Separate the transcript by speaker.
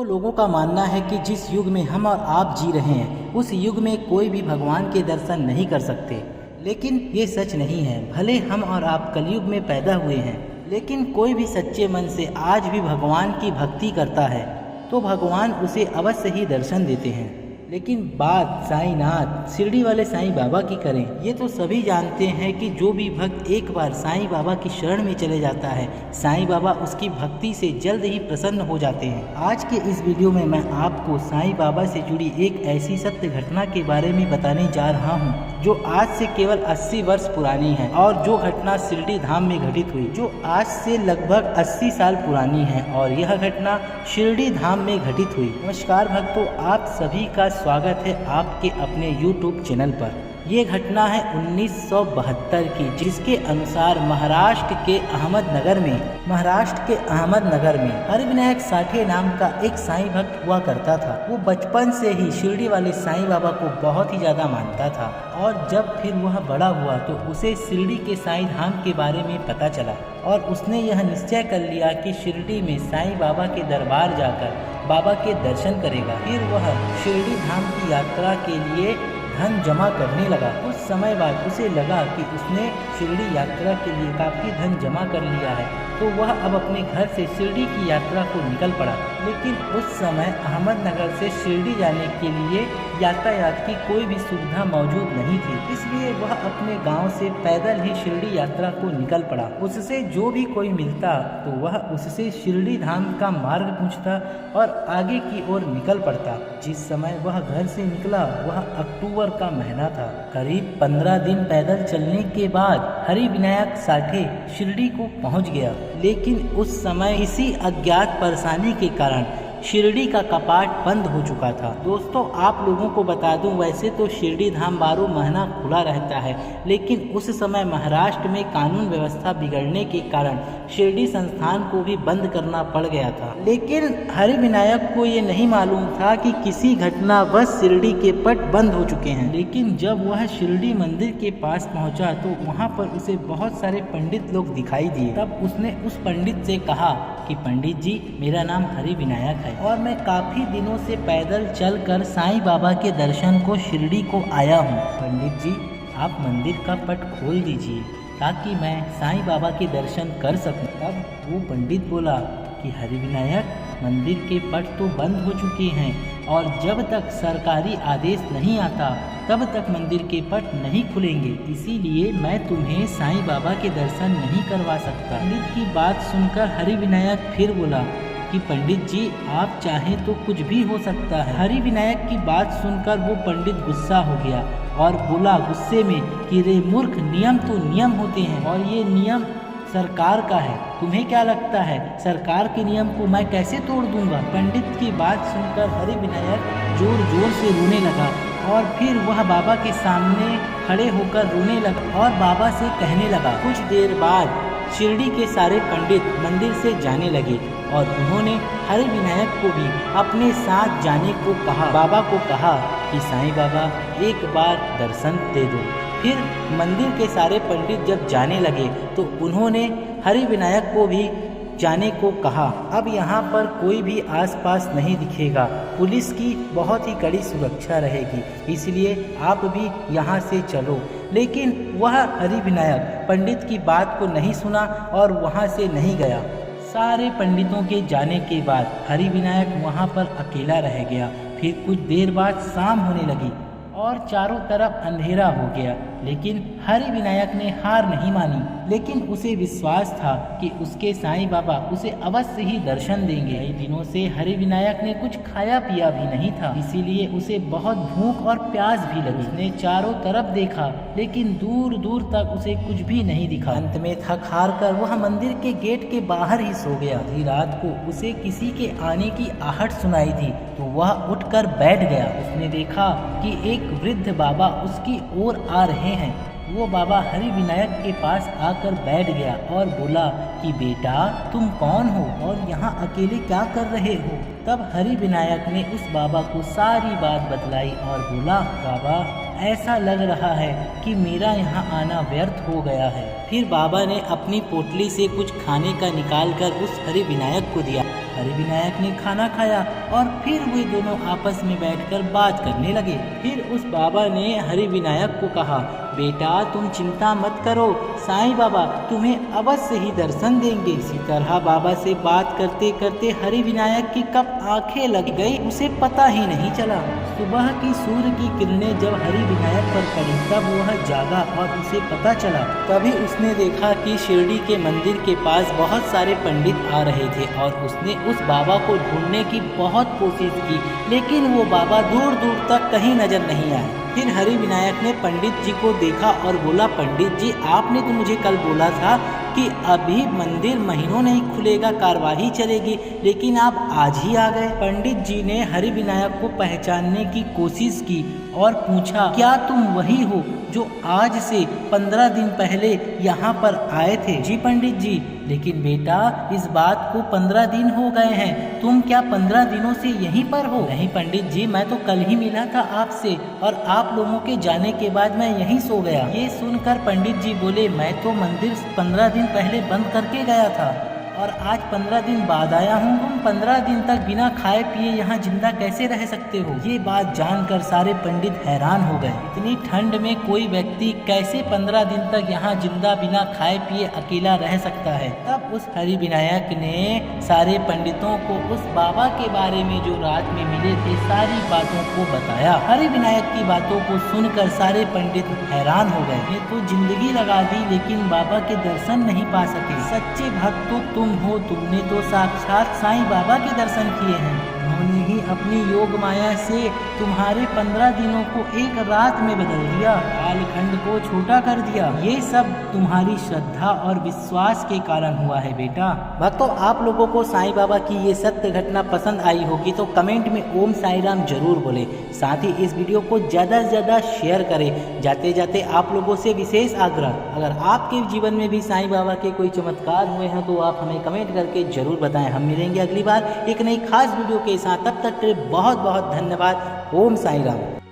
Speaker 1: दोस्तों, लोगों का मानना है कि जिस युग में हम और आप जी रहे हैं उस युग में कोई भी भगवान के दर्शन नहीं कर सकते। लेकिन ये सच नहीं है। भले हम और आप कलयुग में पैदा हुए हैं, लेकिन कोई भी सच्चे मन से आज भी भगवान की भक्ति करता है तो भगवान उसे अवश्य ही दर्शन देते हैं। लेकिन बात साईनाथ शिरडी वाले साईं बाबा की करें, ये तो सभी जानते हैं कि जो भी भक्त एक बार साईं बाबा की शरण में चले जाता है, साईं बाबा उसकी भक्ति से जल्द ही प्रसन्न हो जाते हैं। आज के इस वीडियो में मैं आपको साईं बाबा से जुड़ी एक ऐसी सत्य घटना के बारे में बताने जा रहा हूँ जो आज से केवल 80 वर्ष पुरानी है और जो घटना शिरडी धाम में घटित हुई, जो आज से लगभग 80 साल पुरानी है और यह घटना शिरडी धाम में घटित हुई। नमस्कार भक्तों, आप सभी का स्वागत है आपके अपने YouTube चैनल पर। ये घटना है 1972 की, जिसके अनुसार महाराष्ट्र के अहमदनगर में हरिविनायक साठे नाम का एक साईं भक्त हुआ करता था। वो बचपन से ही शिरडी वाले साईं बाबा को बहुत ही ज़्यादा मानता था और जब फिर वह बड़ा हुआ तो उसे शिरडी के साईं धाम के बारे में पता चला और उसने यह निश्चय कर लिया कि शिरडी में साईं बाबा के दरबार जाकर बाबा के दर्शन करेगा। फिर वह शिरडी धाम की यात्रा के लिए धन जमा करने लगा। कुछ समय बाद उसे लगा कि उसने शिरडी यात्रा के लिए काफ़ी धन जमा कर लिया है, तो वह अब अपने घर से शिरडी की यात्रा को निकल पड़ा। लेकिन उस समय अहमदनगर से शिरडी जाने के लिए यातायात की कोई भी सुविधा मौजूद नहीं थी, इसलिए वह अपने गांव से पैदल ही शिरडी यात्रा को निकल पड़ा। उससे जो भी कोई मिलता तो वह उससे शिरडी धाम का मार्ग पूछता और आगे की ओर निकल पड़ता। जिस समय वह घर से निकला वह अक्टूबर का महीना था। करीब 15 दिन पैदल चलने के बाद हरिविनायक साठे शिरडी को पहुंच गया, लेकिन उस समय इसी अज्ञात परेशानी के कारण शिरडी का कपाट बंद हो चुका था। दोस्तों, आप लोगों को बता दूं, वैसे तो शिरडी धाम 12 महीना खुला रहता है, लेकिन उस समय महाराष्ट्र में कानून व्यवस्था बिगड़ने के कारण शिरडी संस्थान को भी बंद करना पड़ गया था। लेकिन हरिविनायक को ये नहीं मालूम था कि किसी घटनावश शिरडी के पट बंद हो चुके हैं। लेकिन जब वह शिरडी मंदिर के पास पहुंचा तो वहां पर उसे बहुत सारे पंडित लोग दिखाई दिए। तब उसने उस पंडित से कहा कि पंडित जी, मेरा नाम हरिविनायक है और मैं काफ़ी दिनों से पैदल चलकर साईं बाबा के दर्शन को शिरडी को आया हूँ। पंडित जी, आप मंदिर का पट खोल दीजिए ताकि मैं साईं बाबा के दर्शन कर सकूं। तब वो पंडित बोला कि हरिविनायक, मंदिर के पट तो बंद हो चुके हैं और जब तक सरकारी आदेश नहीं आता तब तक मंदिर के पट नहीं खुलेंगे, इसीलिए मैं तुम्हें साईं बाबा के दर्शन नहीं करवा सकता। पंडित की बात सुनकर हरिविनायक फिर बोला कि पंडित जी, आप चाहें तो कुछ भी हो सकता है। हरिविनायक की बात सुनकर वो पंडित गुस्सा हो गया और बोला गुस्से में कि रे मूर्ख, नियम तो नियम होते हैं और ये नियम सरकार का है, तुम्हें क्या लगता है सरकार के नियम को मैं कैसे तोड़ दूंगा। पंडित की बात सुनकर हरिविनायक जोर जोर से रोने लगा और फिर वह बाबा के सामने खड़े होकर रोने लगा और बाबा से कहने लगा। कुछ देर बाद शिरडी के सारे पंडित मंदिर से जाने लगे और उन्होंने हरिविनायक को भी अपने साथ जाने को कहा। बाबा को कहा कि साईं बाबा, एक बार दर्शन दे दो। फिर मंदिर के सारे पंडित जब जाने लगे तो उन्होंने हरिविनायक को भी जाने को कहा। अब यहाँ पर कोई भी आसपास नहीं दिखेगा, पुलिस की बहुत ही कड़ी सुरक्षा रहेगी, इसलिए आप भी यहाँ से चलो। लेकिन वह हरिविनायक पंडित की बात को नहीं सुना और वहाँ से नहीं गया। सारे पंडितों के जाने के बाद हरिविनायक वहाँ पर अकेला रह गया। फिर कुछ देर बाद शाम होने लगी और चारों तरफ अंधेरा हो गया, लेकिन हरिविनायक ने हार नहीं मानी। लेकिन उसे विश्वास था कि उसके साईं बाबा उसे अवश्य ही दर्शन देंगे। कई दिनों से हरिविनायक ने कुछ खाया पिया भी नहीं था, इसीलिए उसे बहुत भूख और प्यास भी लगी। उसने चारों तरफ देखा, लेकिन दूर दूर तक उसे कुछ भी नहीं दिखा। अंत में थक हार कर वह मंदिर के गेट के बाहर ही सो गया। आधी रात को उसे किसी के आने की आहट सुनाई दी तो वह उठकर बैठ गया। उसने देखा कि एक वृद्ध बाबा उसकी ओर आ रहे हैं। वो बाबा हरिविनायक के पास आकर बैठ गया और बोला कि बेटा, तुम कौन हो और यहाँ अकेले क्या कर रहे हो। तब हरिविनायक ने उस बाबा को सारी बात बतलाई और बोला, बाबा, ऐसा लग रहा है कि मेरा यहाँ आना व्यर्थ हो गया है। फिर बाबा ने अपनी पोटली से कुछ खाने का निकालकर उस हरिविनायक को दिया हरि विनायक ने खाना खाया और फिर वे दोनों आपस में बैठकर बात करने लगे। फिर उस बाबा ने हरि विनायक को कहा, बेटा तुम चिंता मत करो, साईं बाबा तुम्हें अवश्य ही दर्शन देंगे। इसी तरह बाबा से बात करते करते हरि विनायक की कब आंखें लग गई उसे पता ही नहीं चला। सुबह की सूर्य की किरणें जब हरि विनायक पर पड़ी तब वह जागा और उसे पता चला। तभी उसने देखा कि शिरडी के मंदिर के पास बहुत सारे पंडित आ रहे थे और उसने उस बाबा को ढूंढने की बहुत कोशिश की, लेकिन वो बाबा दूर दूर तक कहीं नजर नहीं आए। फिर हरि विनायक ने पंडित जी को देखा और बोला, पंडित जी आपने तो मुझे कल बोला था कि अभी मंदिर महीनों नहीं खुलेगा, कार्यवाही चलेगी, लेकिन आप आज ही आ गए। पंडित जी ने हरि विनायक को पहचानने की कोशिश की और पूछा, क्या तुम वही हो जो आज से 15 दिन पहले यहाँ पर आए थे? जी पंडित जी, लेकिन बेटा इस बात को 15 दिन हो गए हैं, तुम क्या 15 दिनों से यहीं पर हो? नहीं पंडित जी, मैं तो कल ही मिला था आपसे और आप लोगों के जाने के बाद मैं यहीं सो गया। ये सुनकर पंडित जी बोले, मैं तो मंदिर 15 दिन पहले बंद करके गया था और आज 15 दिन बाद आया हूँ। तुम 15 दिन तक बिना खाए पिए यहाँ जिंदा कैसे रह सकते हो? ये बात जानकर सारे पंडित हैरान हो गए। इतनी ठंड में कोई व्यक्ति कैसे 15 दिन तक यहाँ जिंदा बिना खाए पिए अकेला रह सकता है? तब उस हरि विनायक ने सारे पंडितों को उस बाबा के बारे में जो रात में मिले थे सारी बातों को बताया। हरि विनायक की बातों को सुनकर सारे पंडित हैरान हो गए। ये तो जिंदगी लगा दी लेकिन बाबा के दर्शन नहीं पा सके। सच्चे भक्त तो तुम हो, तुमने तो साक्षात साईं बाबा के दर्शन किए हैं। उन्होंने ही अपनी योग माया से तुम्हारे 15 दिनों को एक रात में बदल दिया, कालखंड को छोटा कर दिया। ये सब तुम्हारी श्रद्धा और विश्वास के कारण हुआ है बेटा। भक्तों, आप लोगों को साईं बाबा की ये सत्य घटना पसंद आई होगी तो कमेंट में ओम साई राम जरूर बोले। साथ ही इस वीडियो को ज़्यादा से ज़्यादा शेयर करें। जाते जाते आप लोगों से विशेष आग्रह, अगर आपके जीवन में भी साईं बाबा के कोई चमत्कार हुए हैं तो आप हमें कमेंट करके जरूर बताएं। हम मिलेंगे अगली बार एक नई खास वीडियो के साथ, तब तक के लिए बहुत बहुत धन्यवाद। ओम साई राम।